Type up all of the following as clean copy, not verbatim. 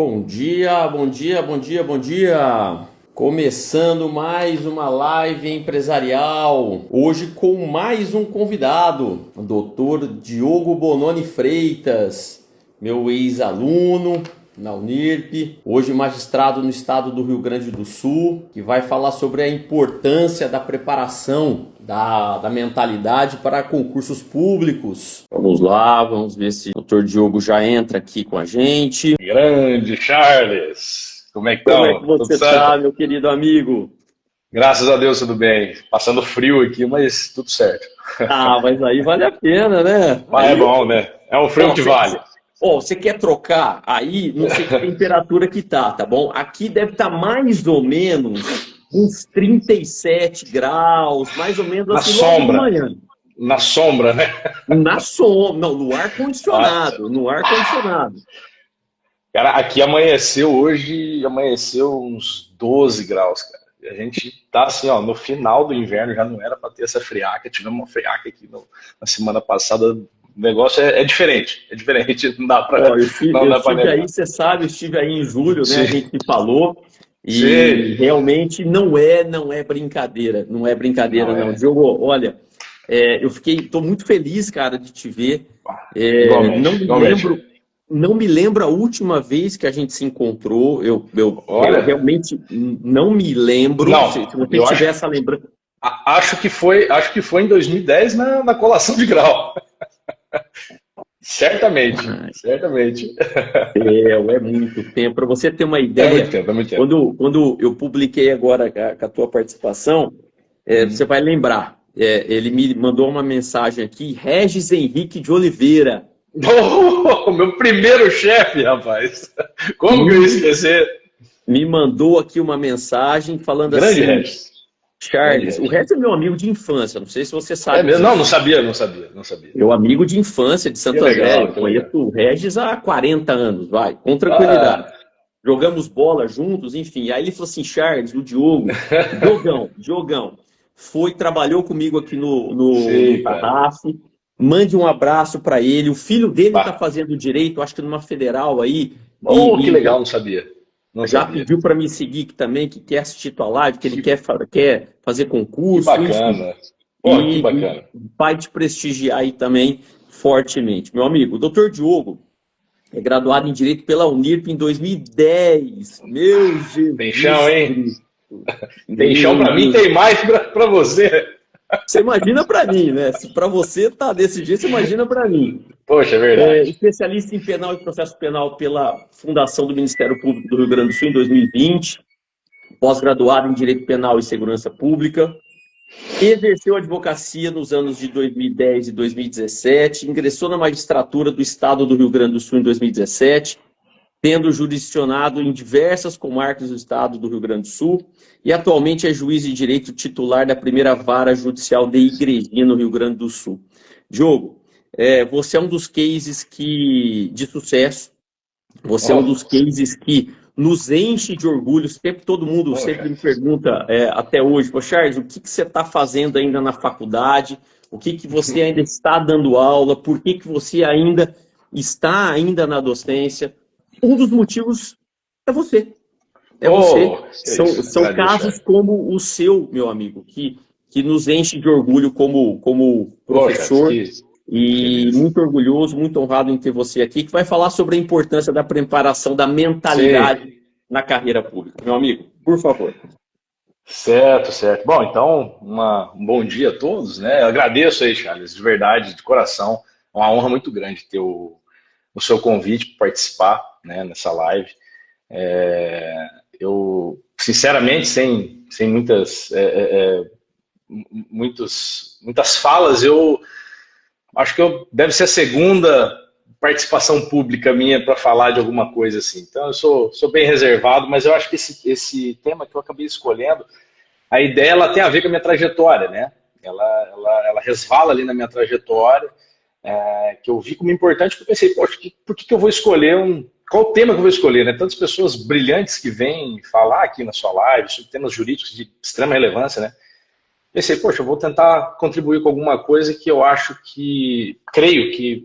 Bom dia, bom dia, bom dia, bom dia! Começando mais uma live empresarial, hoje com mais um convidado, o Dr. Diogo Bononi Freitas, meu ex-aluno na Unirp, hoje magistrado no estado do Rio Grande do Sul, que vai falar sobre a importância da preparação da mentalidade para concursos públicos. Vamos lá, vamos ver se o Dr. Diogo já entra aqui com a gente. Grande Charles! Como é que Como é que estão? Tudo você está, certo? meu querido amigo? Graças a Deus, tudo bem. Passando frio aqui, mas tudo certo. Ah, mas aí vale a pena, né? Mas é bom, né? É um frio Ó, que vale. você quer trocar? Aí, não sei que temperatura que tá bom? Aqui deve estar mais ou menos uns 37 graus, mais ou menos Na assim, logo de sombra. manhã. Na sombra, né? Na sombra, não, no Nossa. ar-condicionado, no ar-condicionado. Cara, aqui hoje amanheceu uns 12 graus, cara. E a gente tá assim, ó, no final do inverno, já não era para ter essa friaca. Tivemos uma friaca aqui na semana passada. O negócio é diferente, Ó, não eu dá para estive negar. aí, você sabe, eu estive aí em julho, né? A Sim, gente se falou sim, e realmente não é brincadeira, não é brincadeira, não não. é. Diogo, olha, estou muito feliz, cara, de te ver. Igualmente, igualmente. Não me lembro a última vez que a gente se encontrou. Eu Olha, realmente não me lembro. Se não, você eu tiver essa lembrança, acho que foi em 2010 na colação de grau. Certamente, certamente. é muito tempo. Para você ter uma É muito ideia, tempo, é muito tempo. quando eu publiquei agora com a tua participação, você vai lembrar. Ele me mandou uma mensagem aqui, Regis Henrique de Oliveira. Oh, meu primeiro chefe, rapaz. Como que eu ia Me, esquecer? me mandou aqui uma mensagem falando Grande assim: Regis. Grande Charles, o Regis. Regis é meu amigo de infância, não sei se você É sabe mesmo? Não, não disso. sabia, não sabia, não sabia. Meu amigo de infância de Que Santo André, legal, eu que legal. conheço o Regis há 40 anos, vai, com tranquilidade. Ah, Jogamos bola juntos, enfim. Aí ele falou assim: Charles, o Diogo, Diogão, trabalhou comigo aqui no sim, cara. Tarraf. Mande um abraço para ele. O filho dele está Bah. fazendo direito, acho que numa federal aí, Oh, que e legal, não sabia. Não já sabia. pediu para me seguir aqui também, que quer assistir tua live, que ele Que, quer fazer que concurso, enfim. bacana. Porra, que E bacana. vai te prestigiar aí também fortemente. Meu amigo, o doutor Diogo é graduado em Direito pela Unirp em 2010. Meu Tem chão, Jesus hein? Cristo. Tem chão Meu pra mim, Deus. tem mais pra você. Você imagina para mim, né? Se para você tá desse jeito, você imagina para mim. Poxa, é verdade. Especialista em penal e processo penal pela Fundação do Ministério Público do Rio Grande do Sul em 2020. Pós-graduado em Direito Penal e Segurança Pública. Exerceu advocacia nos anos de 2010 e 2017, ingressou na magistratura do Estado do Rio Grande do Sul em 2017, tendo jurisdicionado em diversas comarcas do Estado do Rio Grande do Sul, e atualmente é juiz de direito titular da primeira vara judicial de Igrejinha, no Rio Grande do Sul. Diogo, você é um dos cases de sucesso, você é um dos Oh, cases que nos enche de orgulho. Sempre todo mundo sempre poxa. me pergunta, até hoje, pô, Charles, o que você está fazendo ainda na faculdade? O que você ainda está dando aula? Por que você ainda está ainda na docência? Um dos motivos é você. É você. Oh, que é isso. São Agradeço, casos cara. como o seu, meu amigo, que nos enche de orgulho como Poxa, professor que e feliz. muito orgulhoso, muito honrado em ter você aqui, que vai falar sobre a importância da preparação da Sim, mentalidade na carreira pública. Meu amigo, por favor. certo, certo. Bom, então, um bom dia a todos, né? Eu agradeço aí, Charles, de verdade, de coração. É uma honra muito grande ter o seu convite para participar, né, nessa live. Eu, sinceramente, sem muitas falas, eu acho que deve ser a segunda participação pública minha para falar de alguma coisa assim. Então, eu sou bem reservado, mas eu acho que esse tema que eu acabei escolhendo, a ideia ela tem a ver com a minha trajetória, né? Ela resvala ali na minha trajetória, que eu vi como importante, porque eu pensei, poxa, por que eu vou escolher qual o tema que eu vou escolher, né? Tantas pessoas brilhantes que vêm falar aqui na sua live sobre temas jurídicos de extrema relevância, né? Pensei, poxa, eu vou tentar contribuir com alguma coisa que eu acho creio que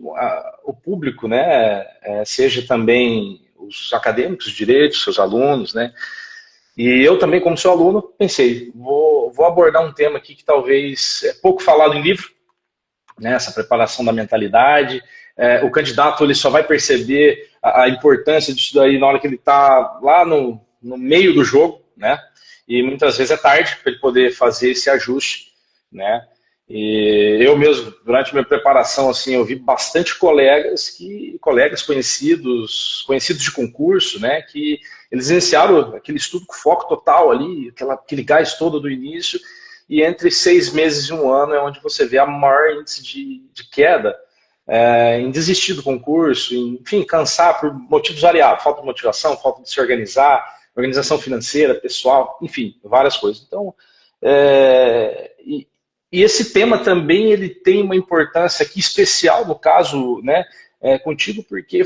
o público, né, seja também os acadêmicos de direito, seus alunos, né? E eu também, como seu aluno, pensei, vou abordar um tema aqui que talvez é pouco falado em livro, né? Essa preparação da mentalidade. O candidato ele só vai perceber a importância disso daí na hora que ele está lá no meio do jogo, né? E muitas vezes é tarde para ele poder fazer esse ajuste, né? E eu mesmo, durante a minha preparação, assim, eu vi bastante colegas conhecidos de concurso, né, que eles iniciaram aquele estudo com foco total ali, aquele gás todo do início, e entre 6 meses e 1 ano é onde você vê a maior índice de queda, em desistir do concurso, enfim, cansar por motivos variados, falta de motivação, falta de se organizar, organização financeira, pessoal, enfim, várias coisas. Então, e esse tema também ele tem uma importância aqui especial, no caso, né, contigo, porque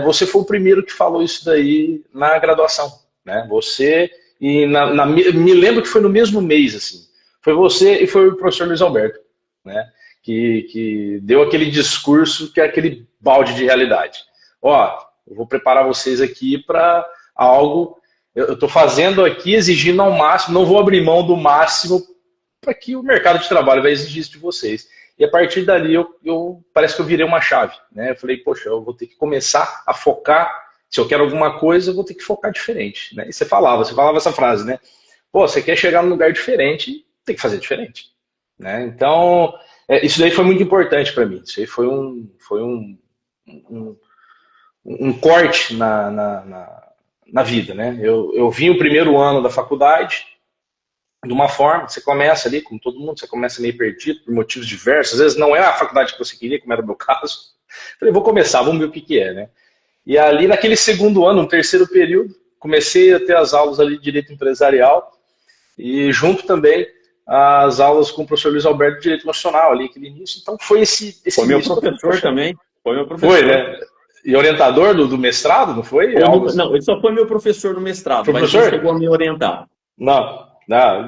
você foi o primeiro que falou isso daí na graduação, né? Você, me lembro que foi no mesmo mês, assim, foi você e foi o professor Luiz Alberto, né, que deu aquele discurso que é aquele balde de realidade. Ó, eu vou preparar vocês aqui para algo, eu estou fazendo aqui, exigindo ao máximo, não vou abrir mão do máximo para que o mercado de trabalho vai exigir isso de vocês. E a partir dali, parece que eu virei uma chave, né? Eu falei, poxa, eu vou ter que começar a focar, se eu quero alguma coisa, eu vou ter que focar diferente, né? E você falava essa frase, né? Pô, você quer chegar num lugar diferente, tem que fazer diferente, né? Então, isso daí foi muito importante para mim. Isso aí foi um corte na vida, né? Eu vim o primeiro ano da faculdade, de uma forma, você começa ali, como todo mundo, você começa meio perdido, por motivos diversos, às vezes não é a faculdade que você queria, como era o meu caso. Falei, vou começar, vamos ver o que é, né? E ali, naquele segundo ano, no terceiro período, comecei a ter as aulas ali de Direito Empresarial, e junto também as aulas com o professor Luiz Alberto de Direito Nacional, ali, aquele início. Então, foi esse Foi meu professor também, foi meu professor. Foi, né? E orientador do mestrado, não foi? Não, ele só foi meu professor no mestrado, mas professor? ele chegou a me orientar. Não.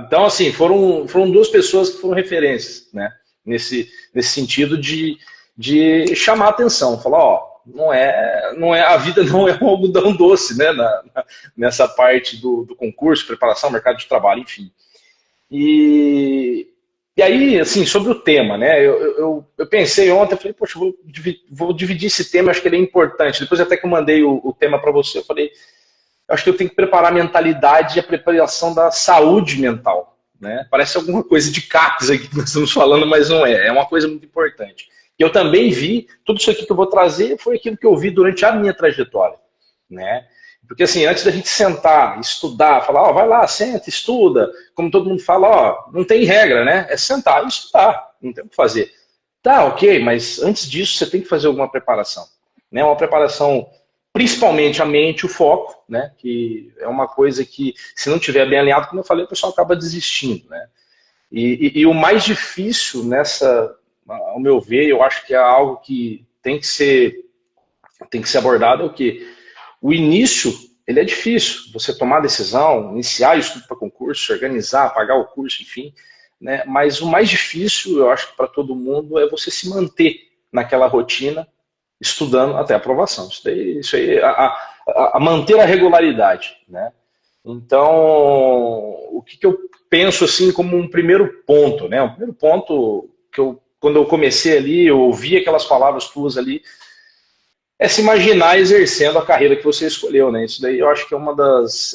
Então, assim, foram 2 pessoas que foram referências, né? Nesse sentido de chamar a atenção, falar, ó, a vida não é um algodão doce, né? Nessa parte do concurso, preparação, mercado de trabalho, enfim. E aí, assim, sobre o tema, né? Eu pensei ontem, eu falei, poxa, vou dividir esse tema, acho que ele é importante. Depois até que eu mandei o tema para você, eu falei, acho que eu tenho que preparar a mentalidade e a preparação da saúde mental, né? Parece alguma coisa de CAPES aqui que nós estamos falando, mas não é. É uma coisa muito importante. E eu também vi, tudo isso aqui que eu vou trazer foi aquilo que eu vi durante a minha trajetória, né? Porque assim, antes da gente sentar, estudar, falar, ó, vai lá, senta, estuda, como todo mundo fala, ó, não tem regra, né? É sentar e estudar, não tem o que fazer. Tá, ok, mas antes disso você tem que fazer alguma preparação, né? Uma preparação, principalmente a mente, o foco, né? Que é uma coisa que, se não tiver bem alinhado, como eu falei, o pessoal acaba desistindo, né? E o mais difícil ao meu ver, eu acho que é algo que tem que ser abordado, é o quê? O início, ele é difícil, você tomar a decisão, iniciar o estudo para concurso, se organizar, pagar o curso, enfim, né? Mas o mais difícil, eu acho que para todo mundo, é você se manter naquela rotina, estudando até a aprovação. Isso aí a manter a regularidade, né? Então, o que eu penso assim como um primeiro ponto, né? Um primeiro ponto que quando eu comecei ali, eu ouvi aquelas palavras tuas ali, é se imaginar exercendo a carreira que você escolheu, né? Isso daí eu acho que é uma das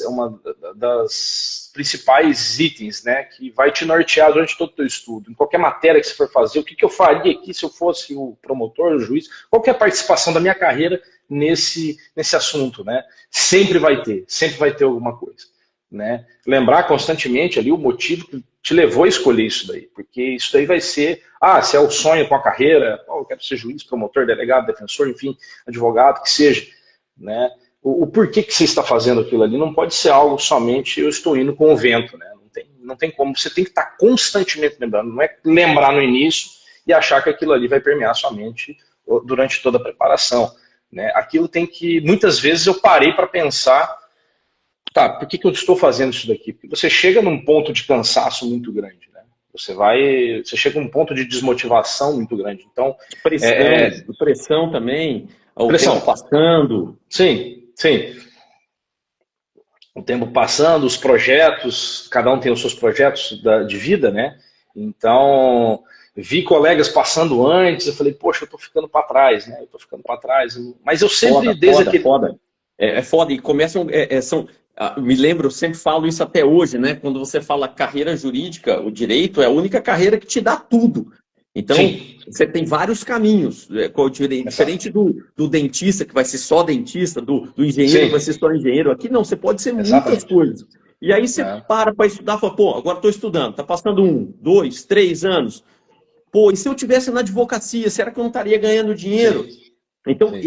principais itens, né? Que vai te nortear durante todo o teu estudo. Em qualquer matéria que você for fazer, o que eu faria aqui se eu fosse o promotor, o juiz, qualquer participação da minha carreira nesse assunto, né? Sempre vai ter alguma coisa, né? Lembrar constantemente ali o motivo que te levou a escolher isso daí, porque isso daí vai ser, se é o sonho com a carreira, eu quero ser juiz, promotor, delegado, defensor, enfim, advogado, que seja, né? O porquê que você está fazendo aquilo ali não pode ser algo somente eu estou indo com o vento, né? Não tem como, você tem que estar constantemente lembrando, não é lembrar no início e achar que aquilo ali vai permear sua mente durante toda a preparação, né? Aquilo tem que, muitas vezes eu parei para pensar, tá, por que eu estou fazendo isso daqui? Porque você chega num ponto de cansaço muito grande, né? Você chega num ponto de desmotivação muito grande. Então, pressão também. o Pressão. tempo passando. Sim, sim. O tempo passando, os projetos, cada um tem os seus projetos de vida, né? Então, vi colegas passando antes, eu falei, poxa, eu tô ficando para trás, né? Eu tô ficando para trás. Mas eu sempre, Foda, desde foda, aquele... foda. É foda. E começam, me lembro, eu sempre falo isso até hoje, né? Quando você fala carreira jurídica, o direito é a única carreira que te dá tudo. Então, Sim, você tem vários caminhos, exato. diferente do dentista, que vai ser só dentista, do engenheiro, que vai ser Sim, só engenheiro. Aqui não, você pode ser muitas exatamente. coisas. E aí você É, para estudar e fala, pô, agora estou estudando, tá passando 1, 2, 3 anos. Pô, e se eu tivesse na advocacia, será que eu não estaria ganhando dinheiro? sim, Então, sim.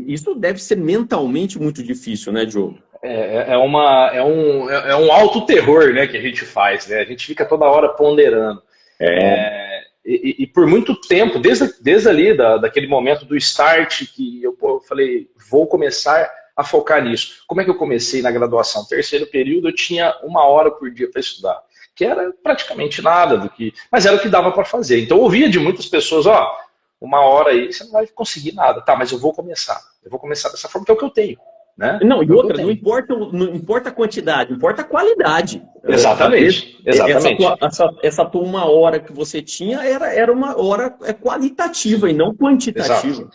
isso deve ser mentalmente muito difícil, né, Diogo? É um auto-terror, né, que a gente faz, né? A gente fica toda hora ponderando. É. E por muito tempo, desde ali, daquele momento do start, que eu falei, vou começar a focar nisso. Como é que eu comecei na graduação? Terceiro período, eu tinha 1 hora por dia para estudar, que era praticamente nada mas era o que dava para fazer. Então eu ouvia de muitas pessoas, ó, 1 hora aí, você não vai conseguir nada. Tá, mas eu vou começar. Eu vou começar dessa forma, que é o que eu tenho, né? Não, e É o que eu outra, não tenho. importa, não importa a quantidade, importa a qualidade. Às vezes, Exatamente, exatamente. essa tua 1 hora que você tinha era uma hora qualitativa e não Exato. quantitativa.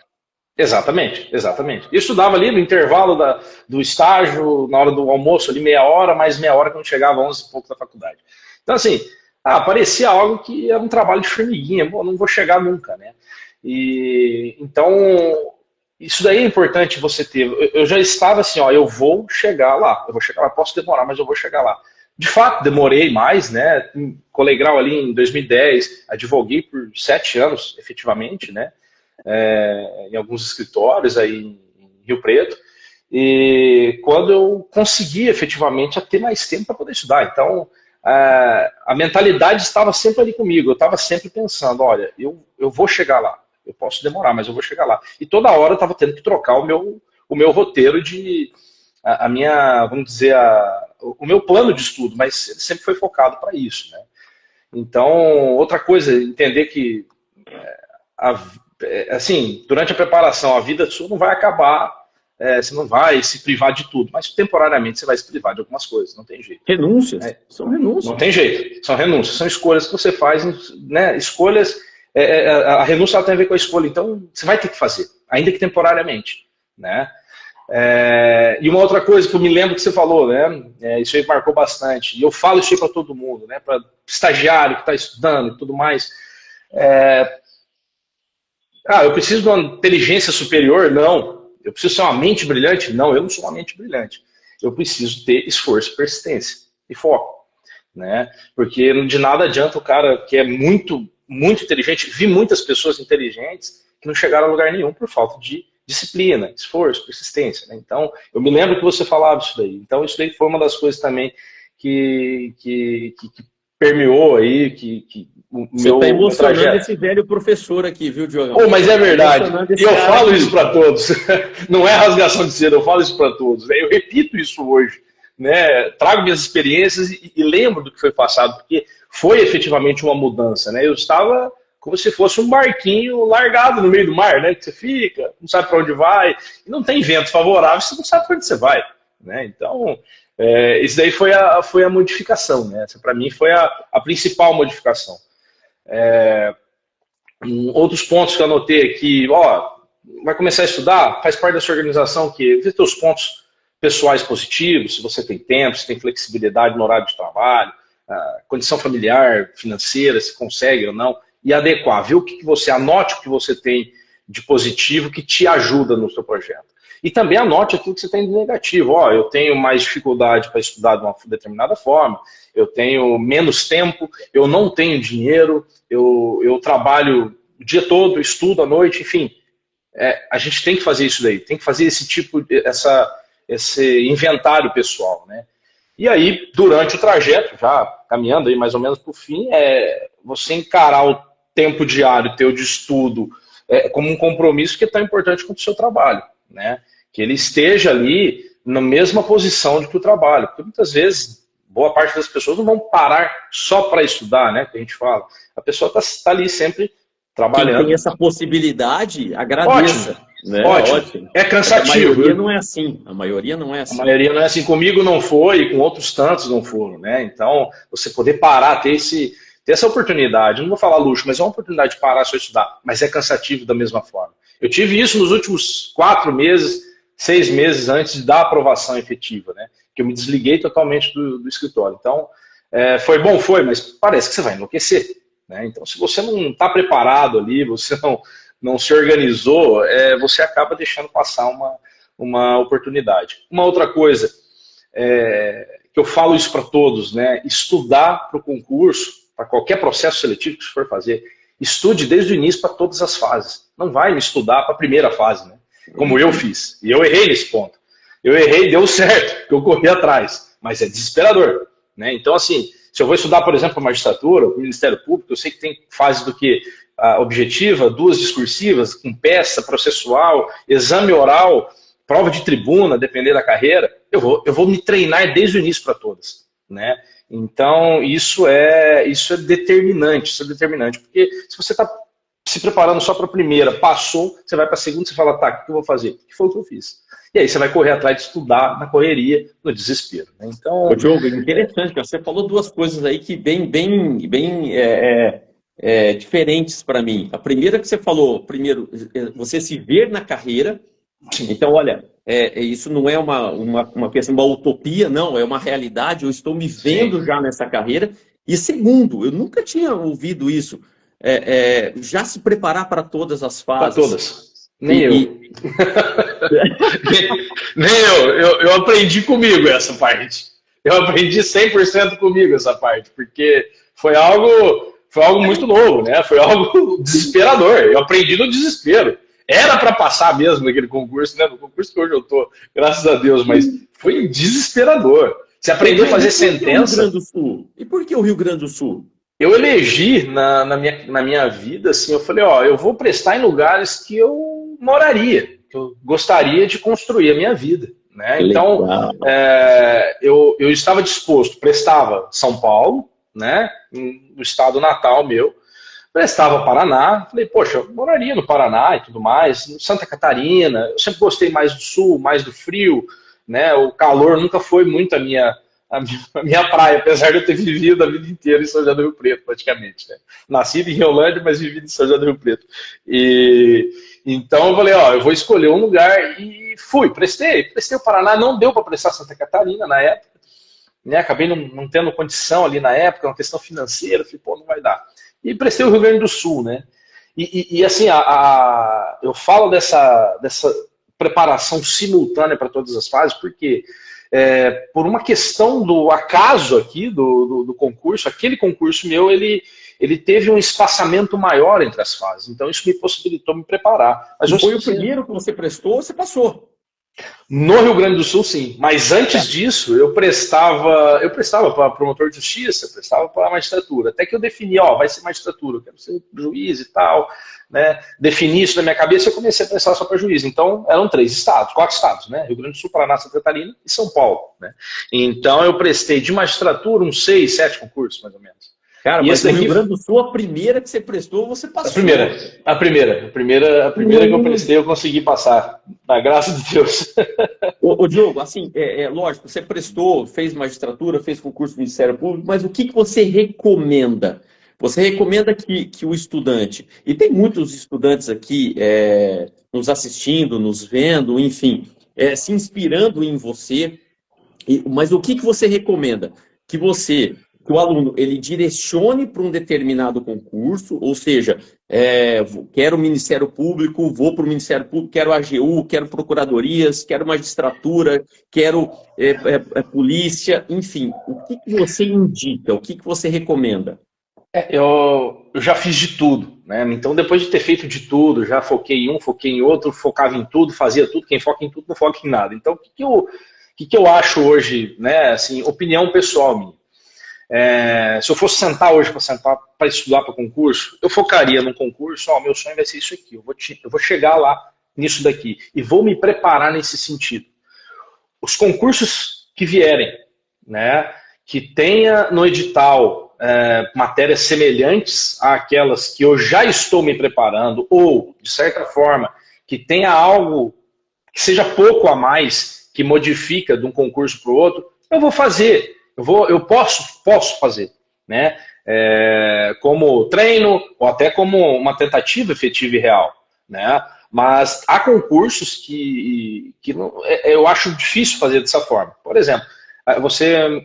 Exatamente, exatamente. Eu estudava ali no intervalo do estágio, na hora do almoço, ali meia hora, mais meia hora quando chegava 11 e pouco da faculdade. Então, assim, parecia algo que era um trabalho de formiguinha, não vou chegar nunca, né? Então, isso daí é importante você ter. Eu já estava assim, ó, eu vou chegar lá, posso demorar, mas eu vou chegar lá. De fato, demorei mais, né? Colei grau ali em 2010, advoguei por 7 anos, efetivamente, né? Em alguns escritórios aí em Rio Preto, e quando eu consegui efetivamente a ter mais tempo para poder estudar. Então, a mentalidade estava sempre ali comigo, eu estava sempre pensando, olha, eu vou chegar lá, eu posso demorar, mas eu vou chegar lá. E toda hora eu estava tendo que trocar o meu roteiro a minha, vamos dizer, o meu plano de estudo, mas sempre foi focado para isso, né? Então, outra coisa, entender que assim, durante a preparação, a vida sua não vai acabar, você não vai se privar de tudo, mas temporariamente você vai se privar de algumas coisas, não tem jeito. Renúncias, Né? são renúncias. Não tem jeito, são renúncias, são escolhas que você faz, né? Escolhas, a renúncia ela tem a ver com a escolha, então você vai ter que fazer, ainda que temporariamente, né? E uma outra coisa que eu me lembro que você falou, né? Isso aí marcou bastante, e eu falo isso aí para todo mundo, né? Para estagiário que está estudando e tudo mais. Eu preciso de uma inteligência superior? Não. Eu preciso ser uma mente brilhante? Não, eu não sou uma mente brilhante. Eu preciso ter esforço, persistência e foco, né? Porque de nada adianta o cara que é muito, muito inteligente. Vi muitas pessoas inteligentes que não chegaram a lugar nenhum por falta de disciplina, esforço, persistência, né? Então, eu me lembro que você falava isso daí. Então, isso daí foi uma das coisas também que permeou aí, o Você está meu emocionando trajeto. esse velho professor aqui, viu, Diogão? Oh, mas é Tá verdade. emocionando E esse eu cara falo aqui. isso para todos. Não é rasgação de seda, eu falo isso para todos. Eu repito isso hoje. Né? Trago minhas experiências e lembro do que foi passado, porque foi efetivamente uma mudança. Né? Eu estava como se fosse um barquinho largado no meio do mar, né? Que você fica, não sabe para onde vai, e não tem vento favorável, você não sabe para onde você vai. Né? Então, isso daí foi a modificação. Né? Essa, para mim, foi a principal modificação. Outros pontos que eu anotei aqui, vai começar a estudar, faz parte da sua organização que vê seus pontos pessoais positivos, se você tem tempo, se tem flexibilidade no horário de trabalho, condição familiar, financeira, se consegue ou não, e adequar, vê o que você, anote o que você tem de positivo que te ajuda no seu projeto. E também anote aquilo que você tem de negativo. Eu tenho mais dificuldade para estudar de uma determinada forma, eu tenho menos tempo, eu não tenho dinheiro, eu trabalho o dia todo, estudo à noite, enfim. A gente tem que fazer isso daí, tem que fazer esse inventário pessoal. Né? E aí, durante o trajeto, já caminhando aí mais ou menos para o fim, você encarar o tempo diário teu de estudo como um compromisso que é tão importante quanto o seu trabalho. Né? Que ele esteja ali na mesma posição de que o trabalho. Porque muitas vezes, boa parte das pessoas não vão parar só para estudar, né? Que a gente fala. A pessoa está ali sempre trabalhando. Quem tem essa possibilidade, agradeça. Ótimo. Né? Ótimo. É cansativo. A maioria não é assim. A maioria não é assim. A maioria não é assim. Comigo não foi e com outros tantos não foram, né? Então, você poder parar, ter essa oportunidade, não vou falar luxo, mas é uma oportunidade de parar só estudar, mas é cansativo da mesma forma. Eu tive isso nos últimos 4 meses, 6 meses antes da aprovação efetiva, né? Que eu me desliguei totalmente do escritório. Então, foi bom, mas parece que você vai enlouquecer, né? Então, se você não está preparado ali, você não se organizou, você acaba deixando passar uma oportunidade. Uma outra coisa, que eu falo isso para todos, né? Estudar para o concurso, para qualquer processo seletivo que você for fazer, estude desde o início para todas as fases. Não vai me estudar para a primeira fase, né? Como eu fiz. E eu errei nesse ponto. Eu errei, deu certo, porque eu corri atrás. Mas é desesperador, né? Então, assim, se eu vou estudar, por exemplo, para a magistratura, para o Ministério Público, eu sei que tem fases do que a objetiva, 2 discursivas, com peça, processual, exame oral, prova de tribuna, depender da carreira. Eu vou me treinar desde o início para todas, né? Então, isso é determinante, porque se você está se preparando só para a primeira, passou, você vai para a segunda, você fala, tá, o que eu vou fazer? O que foi o que eu fiz? E aí você vai correr atrás de estudar na correria, no desespero, né? Então... Ô, Diogo, interessante, cara. Você falou 2 coisas aí que bem diferentes para mim. A primeira que você falou, primeiro, você se ver na carreira. Então, olha, isso não é uma questão, uma utopia, não, é uma realidade, eu estou me vendo já nessa carreira. E segundo, eu nunca tinha ouvido isso, já se preparar para todas as fases. Para todas. Nem eu. Nem eu aprendi comigo essa parte. Eu aprendi 100% comigo essa parte, porque foi algo muito novo, né? Foi algo desesperador. Eu aprendi no desespero. Era para passar mesmo naquele concurso, né? No concurso que hoje eu tô, graças a Deus, mas foi desesperador. Você aprendeu a fazer sentença. E por que o Rio Grande do Sul? Eu elegi na minha vida, assim, eu falei, eu vou prestar em lugares que eu moraria, que eu gostaria de construir a minha vida, né? Então, eu estava disposto, prestava São Paulo, né? No estado natal meu, prestava Paraná, falei, poxa, eu moraria no Paraná e tudo mais, Santa Catarina, eu sempre gostei mais do sul, mais do frio, né? O calor nunca foi muito a minha praia, apesar de eu ter vivido a vida inteira em São José do Rio Preto, praticamente, né? Nascido em Riolândia, mas vivido em São José do Rio Preto. Então eu falei, eu vou escolher um lugar e prestei o Paraná, não deu para prestar Santa Catarina na época, né? Acabei não tendo condição ali na época, uma questão financeira, falei, não vai dar. E prestei o Rio Grande do Sul, né? E assim, eu falo dessa preparação simultânea para todas as fases, porque por uma questão do acaso aqui, do concurso, aquele concurso meu, ele teve um espaçamento maior entre as fases. Então isso me possibilitou me preparar. Mas foi o primeiro que você prestou, você passou? No Rio Grande do Sul, sim. Mas antes disso, eu prestava para promotor de justiça, prestava para magistratura. Até que eu defini, vai ser magistratura, eu quero ser juiz e tal, né? Defini isso na minha cabeça e eu comecei a prestar só para juiz. Então, eram 4 estados, né? Rio Grande do Sul, Paraná, Santa Catarina e São Paulo, né? Então, eu prestei de magistratura uns 6, 7 concursos, mais ou menos. Cara, mas no Rio Grande do Sul, a primeira que você prestou, você passou. A primeira que eu prestei, eu consegui passar, na graça de Deus. Ô Diogo, assim, lógico, você prestou, fez magistratura, fez concurso do Ministério Público, mas o que você recomenda? Você recomenda que o estudante, e tem muitos estudantes aqui nos assistindo, nos vendo, enfim, se inspirando em você, mas o que você recomenda? Que o aluno ele direcione para um determinado concurso, ou seja, quero o Ministério Público, vou para o Ministério Público, quero AGU, quero procuradorias, quero magistratura, quero polícia, enfim. O que você indica, o que você recomenda? Eu já fiz de tudo, né? Então, depois de ter feito de tudo, já foquei em um, foquei em outro, focava em tudo, fazia tudo. Quem foca em tudo não foca em nada. Então, o que eu acho hoje, né? Assim, opinião pessoal minha. Se eu fosse sentar hoje para estudar para concurso, eu focaria num concurso, meu sonho vai ser isso aqui, eu vou chegar lá nisso daqui e vou me preparar nesse sentido. Os concursos que vierem, né, que tenha no edital matérias semelhantes àquelas que eu já estou me preparando, ou, de certa forma, que tenha algo que seja pouco a mais, que modifica de um concurso para o outro, eu vou fazer. Eu posso fazer, né? Como treino, ou até como uma tentativa efetiva e real, né? Mas há concursos que eu acho difícil fazer dessa forma. Por exemplo, você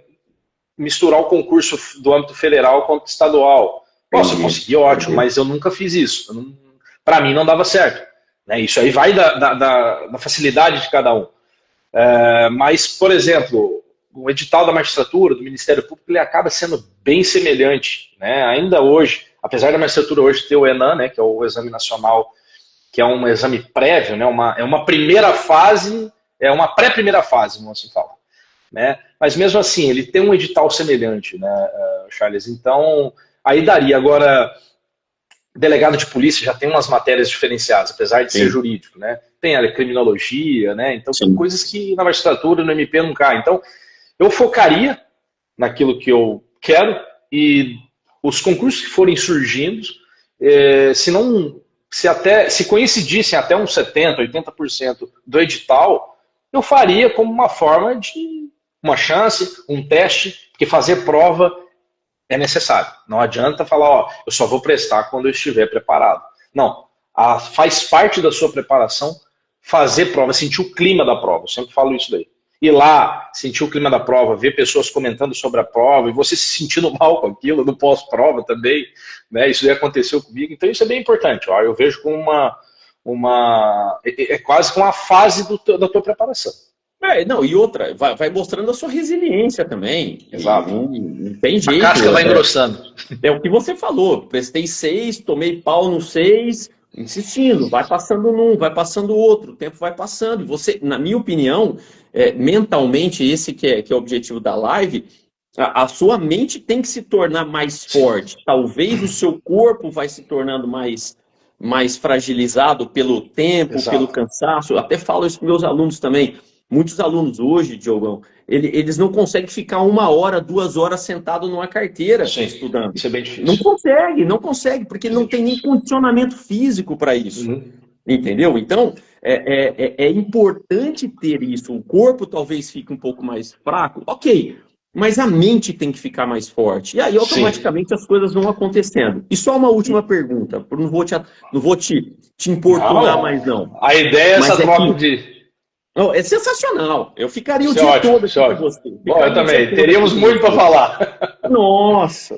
misturar o concurso do âmbito federal com o estadual. Nossa, eu consegui, ótimo, mas eu nunca fiz isso. Para mim não dava certo. Né? Isso aí vai da facilidade de cada um. Mas, por exemplo, o edital da magistratura, do Ministério Público, ele acaba sendo bem semelhante. Né? Ainda hoje, apesar da magistratura hoje ter o ENAM, né, que é o Exame Nacional, que é um exame prévio, né, é uma primeira fase, é uma pré-primeira fase, vamos assim falar. Né? Mas mesmo assim, ele tem um edital semelhante, né, Charles? Então, aí daria. Agora, delegado de polícia já tem umas matérias diferenciadas, apesar de ser jurídico, né? Tem a criminologia, né? Então, são coisas que na magistratura, no MP, não cai. Então, eu focaria naquilo que eu quero e os concursos que forem surgindo, se coincidissem até uns 70%, 80% do edital, eu faria como uma forma de uma chance, um teste, porque fazer prova é necessário. Não adianta falar, eu só vou prestar quando eu estiver preparado. Não, faz parte da sua preparação fazer prova, sentir o clima da prova. Eu sempre falo isso daí. Ir lá, sentir o clima da prova, ver pessoas comentando sobre a prova, e você se sentindo mal com aquilo, no pós-prova também, né? Isso já aconteceu comigo, então isso é bem importante. Eu vejo como quase como uma fase da tua preparação. E outra, vai mostrando a sua resiliência também. Exato. Não tem jeito. A casca vai engrossando. É o que você falou. Prestei 6, tomei pau no 6, insistindo. Vai passando um, vai passando outro. O tempo vai passando. E você, na minha opinião, mentalmente, esse que é o objetivo da live, a sua mente tem que se tornar mais forte. Talvez o seu corpo vai se tornando mais fragilizado pelo tempo, Exato. pelo cansaço. Eu até falo isso para meus alunos também. Muitos alunos hoje, Diogão, eles não conseguem ficar 1 hora, 2 horas sentado numa carteira estudando. Isso é bem difícil. Não consegue, porque não tem nem condicionamento físico para isso. Entendeu? Então, é importante ter isso. O corpo talvez fique um pouco mais fraco, ok, mas a mente tem que ficar mais forte. E aí, automaticamente, as coisas vão acontecendo. E só uma última pergunta, não vou te importunar mais, não. A ideia é essa troca de... É sensacional. Eu ficaria o dia todo aqui com você. Bom, eu também. Teríamos muito para falar. Nossa.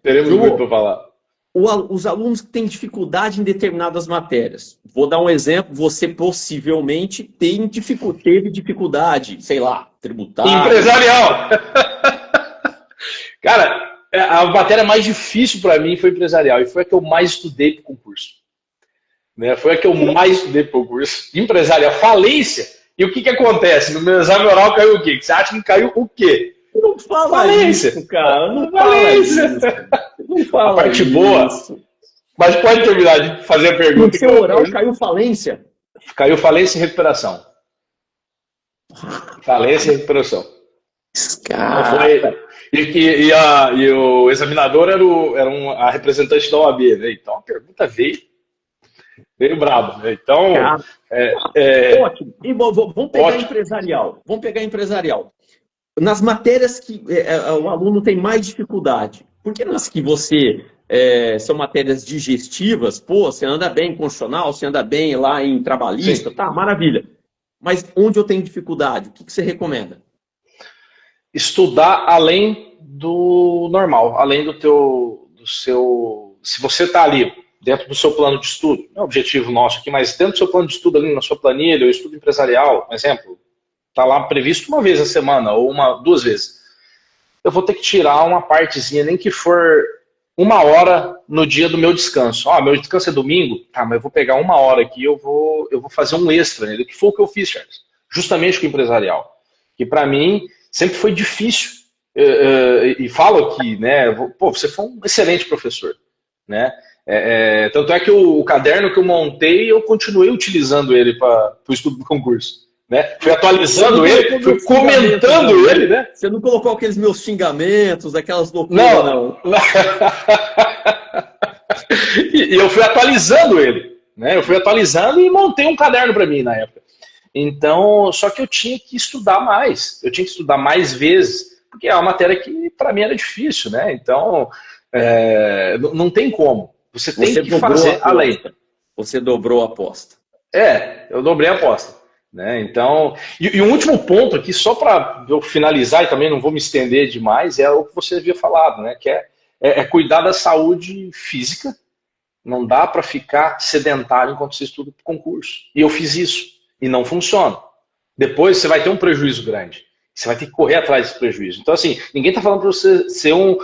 Teremos muito para falar. Os alunos que têm dificuldade em determinadas matérias. Vou dar um exemplo. Você possivelmente teve dificuldade, sei lá, tributária. Empresarial. Cara, a matéria mais difícil para mim foi empresarial. E foi a que eu mais estudei para o concurso. Foi a que eu mais estudei para o concurso. Empresarial, falência. E o que acontece? No meu exame oral caiu o quê? Você acha que caiu o quê? Não fala falência. Isso, cara. Não falência. Fala isso. Não fala a parte isso. boa. Mas pode terminar de fazer a pergunta. No seu oral caiu falência? Caiu falência e recuperação. Falência e recuperação. Cara. E o examinador era a representante da OAB, né? Então a pergunta veio brabo, né? Então, ótimo. E vamos pegar empresarial. Vamos pegar empresarial. Nas matérias que o aluno tem mais dificuldade, porque nas que você são matérias digestivas, você anda bem em constitucional, você anda bem lá em trabalhista, tá, maravilha. Mas onde eu tenho dificuldade, o que você recomenda? Estudar além do normal, além do seu... Se você está ali dentro do seu plano de estudo, não é o objetivo nosso aqui, mas dentro do seu plano de estudo, ali na sua planilha, o estudo empresarial, por exemplo, está lá previsto 1 vez a semana, ou 2 vezes. Eu vou ter que tirar uma partezinha, nem que for 1 hora no dia do meu descanso. Meu descanso é domingo? Tá, mas eu vou pegar 1 hora aqui, eu vou fazer um extra nele, que foi o que eu fiz, Charles. Justamente com o empresarial. Que para mim sempre foi difícil. E falo aqui, né? Você foi um excelente professor, né? Tanto é que o caderno que eu montei, eu continuei utilizando ele para o estudo do concurso. né? Fui atualizando ele, fui comentando ele, né? Você não colocou aqueles meus xingamentos, aquelas loucuras, não. E eu fui atualizando ele, né? Eu fui atualizando e montei um caderno para mim na época. Então, só que eu tinha que estudar mais. Eu tinha que estudar mais vezes, porque é uma matéria que para mim era difícil, né? Então, não tem como. Você tem que fazer além. Você dobrou a aposta. Eu dobrei a aposta. Né? Então, e um último ponto aqui, só para eu finalizar, e também não vou me estender demais, é o que você havia falado, né? Que é cuidar da saúde física. Não dá para ficar sedentário enquanto você estuda para concurso. E eu fiz isso, e não funciona. Depois você vai ter um prejuízo grande. Você vai ter que correr atrás desse prejuízo. Então, assim, ninguém está falando para você ser um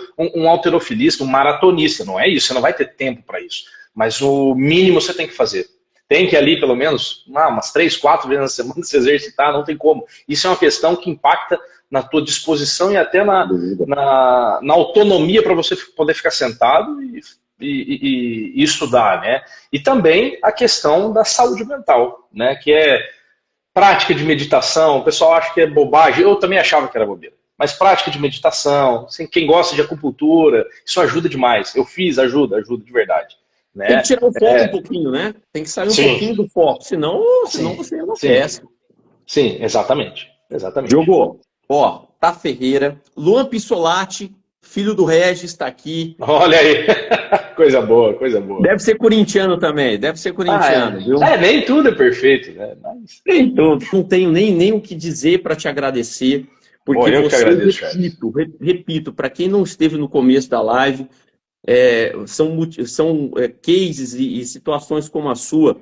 halterofilista, um maratonista. Não é isso, você não vai ter tempo para isso. Mas o mínimo você tem que fazer. Tem que ali, pelo menos, umas 3, 4 vezes na semana se exercitar, não tem como. Isso é uma questão que impacta na tua disposição e até na autonomia para você poder ficar sentado e estudar, né? E também a questão da saúde mental, né? Que é prática de meditação. O pessoal acha que é bobagem, eu também achava que era bobeira. Mas prática de meditação, assim, quem gosta de acupuntura, isso ajuda demais. Eu fiz, ajuda de verdade. Né? Tem que tirar o foco um pouquinho, né? Tem que sair um pouquinho do foco, senão você enlouquece. Sim, exatamente. Jogou. Ó, Tá Ferreira, Luan Pissolati, filho do Regis, está aqui. Olha aí, coisa boa, coisa boa. Deve ser corintiano também, viu? Nem tudo é perfeito, né? Mas... Nem tudo. Não tenho nem o que dizer para te agradecer, porque eu você, que agradeço, repito, para quem não esteve no começo da live, são cases e situações como a sua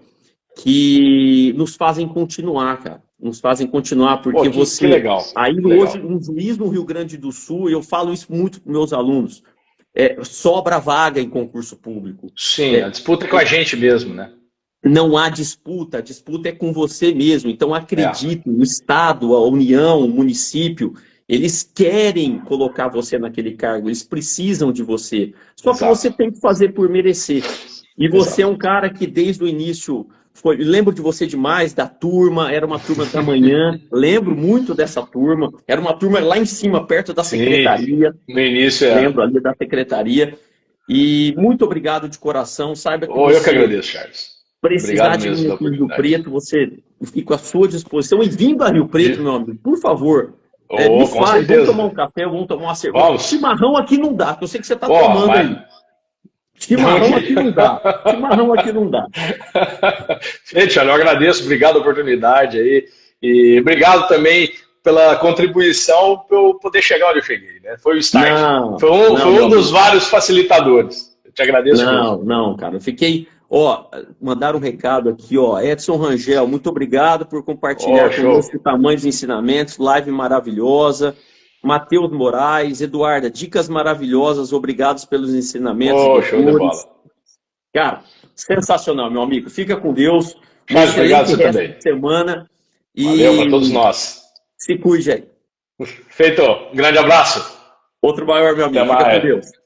que nos fazem continuar, cara. Nos fazem continuar, porque você... Que legal. Aí hoje, um juiz no Rio Grande do Sul, eu falo isso muito para meus alunos, sobra vaga em concurso público. Sim, a disputa é com a gente mesmo, né? Não há disputa, a disputa é com você mesmo. Então, acredite, o Estado, a União, o município, eles querem colocar você naquele cargo, eles precisam de você. Só que você tem que fazer por merecer. E você é um cara que desde o início... lembro de você demais, da turma, era uma turma da manhã, lembro muito dessa turma, era uma turma lá em cima, perto da secretaria. No início, Lembro ali da secretaria. E muito obrigado de coração, saiba que eu que agradeço, Charles. Precisar de mim aqui em Rio Preto, você fica à sua disposição. E vindo a Rio Preto, meu amigo, por favor, me fale, vamos tomar um café, vamos tomar uma cerveja. Chimarrão aqui não dá, que eu sei que você está tomando aí. Chimarrão aqui não dá. Gente, eu agradeço, obrigado a oportunidade aí. E obrigado também pela contribuição para eu poder chegar onde eu cheguei, né? Foi o start. Foi um dos vários facilitadores. Eu te agradeço muito. Não, cara. Eu fiquei... mandaram um recado aqui, Edson Rangel, muito obrigado por compartilhar conosco o tamanho dos ensinamentos, live maravilhosa. Matheus Moraes, Eduarda, dicas maravilhosas, obrigados pelos ensinamentos. Show de bola. Cara, sensacional, meu amigo. Fica com Deus. Mas obrigado você também. Semana. Valeu para todos nós. Se cuide aí. Feito. Um grande abraço. Outro maior, meu amigo. Fica com Deus.